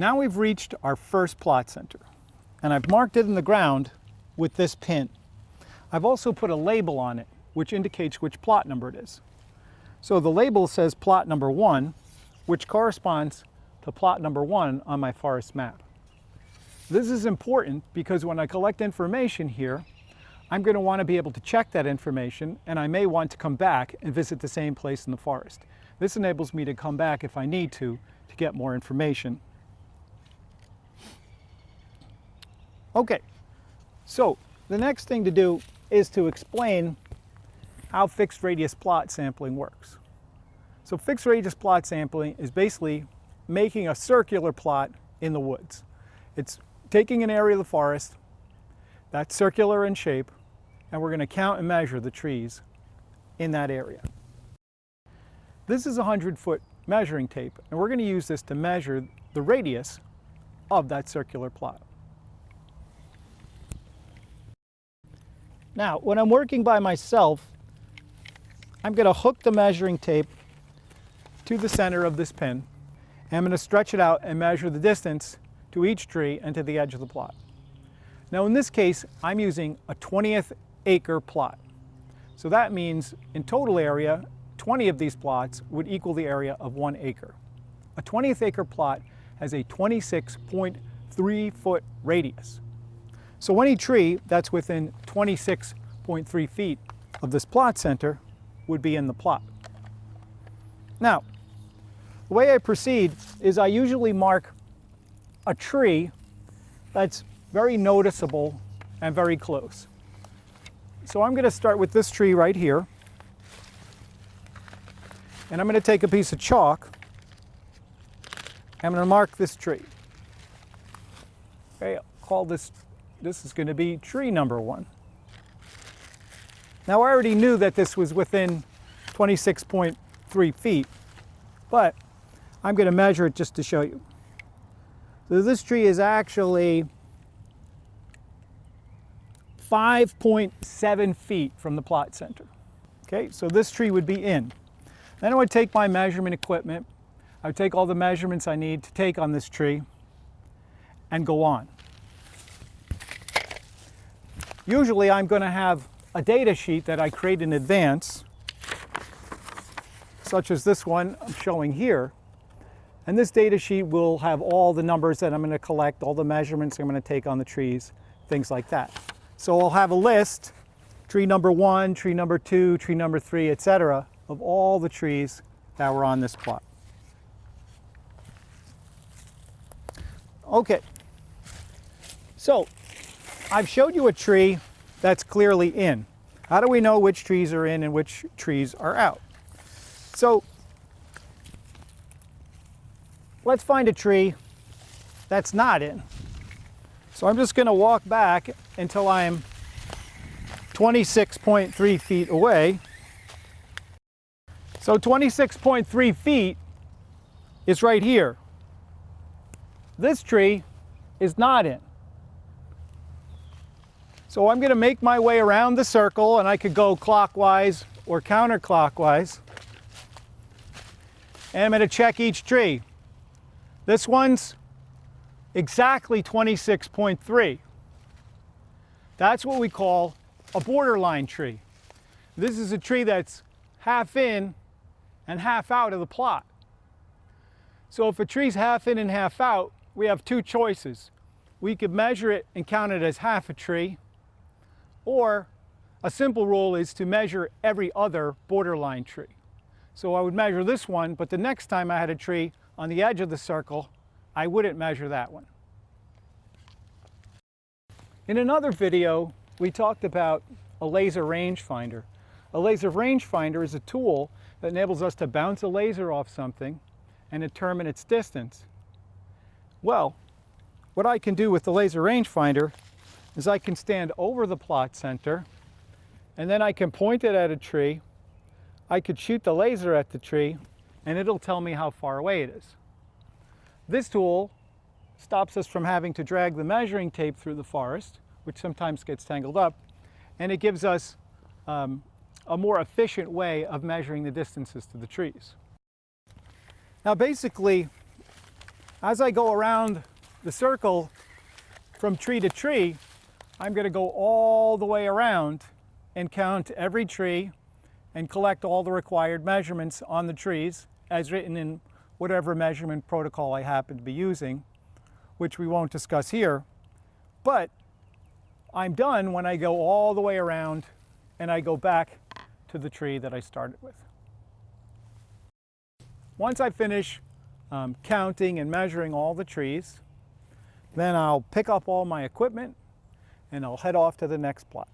Now we've reached our first plot center, and I've marked it in the ground with this pin. I've also put a label on it, which indicates which plot number it is. So the label says plot number 1, which corresponds to plot number 1 on my forest map. This is important because when I collect information here, I'm going to want to be able to check that information, and I may want to come back and visit the same place in the forest. This enables me to come back if I need to get more information. Okay, so the next thing to do is to explain how fixed radius plot sampling works. So fixed radius plot sampling is basically making a circular plot in the woods. It's taking an area of the forest that's circular in shape, and we're going to count and measure the trees in that area. This is a 100-foot measuring tape, and we're going to use this to measure the radius of that circular plot. Now, when I'm working by myself, I'm going to hook the measuring tape to the center of this pin, and I'm going to stretch it out and measure the distance to each tree and to the edge of the plot. Now in this case, I'm using a 20th acre plot. So that means in total area, 20 of these plots would equal the area of 1 acre. A 20th acre plot has a 26.3 foot radius. So any tree that's within 26.3 feet of this plot center would be in the plot. Now, the way I proceed is I usually mark a tree that's very noticeable and very close. So I'm going to start with this tree right here, and I'm going to take a piece of chalk. I'm going to mark this tree. Okay, I'll call this is going to be tree number 1. Now I already knew that this was within 26.3 feet, but I'm going to measure it just to show you. So this tree is actually 5.7 feet from the plot center. Okay, so this tree would be in. Then I would take my measurement equipment. I would take all the measurements I need to take on this tree and go on. Usually I'm going to have a data sheet that I create in advance, such as this one I'm showing here. And this data sheet will have all the numbers that I'm going to collect, all the measurements I'm going to take on the trees, things like that. So I'll have a list, tree number 1, tree number 2, tree number 3, etc., of all the trees that were on this plot. Okay, so I've showed you a tree that's clearly in. How do we know which trees are in and which trees are out? So let's find a tree that's not in. So I'm just going to walk back until I'm 26.3 feet away. So 26.3 feet is right here. This tree is not in. So I'm going to make my way around the circle, and I could go clockwise or counterclockwise. And I'm going to check each tree. This one's exactly 26.3. That's what we call a borderline tree. This is a tree that's half in and half out of the plot. So if a tree's half in and half out, we have two choices. We could measure it and count it as half a tree, or a simple rule is to measure every other borderline tree. So I would measure this one, but the next time I had a tree on the edge of the circle, I wouldn't measure that one. In another video, we talked about a laser rangefinder. A laser rangefinder is a tool that enables us to bounce a laser off something and determine its distance. Well, what I can do with the laser rangefinder is I can stand over the plot center, and then I can point it at a tree. I could shoot the laser at the tree, and it'll tell me how far away it is. This tool stops us from having to drag the measuring tape through the forest, which sometimes gets tangled up, and it gives us a more efficient way of measuring the distances to the trees. Now basically, As I go around the circle from tree to tree, I'm going to go all the way around and count every tree and collect all the required measurements on the trees as written in whatever measurement protocol I happen to be using, which we won't discuss here. But I'm done when I go all the way around and I go back to the tree that I started with. Once I finish counting and measuring all the trees, then I'll pick up all my equipment and I'll head off to the next plot.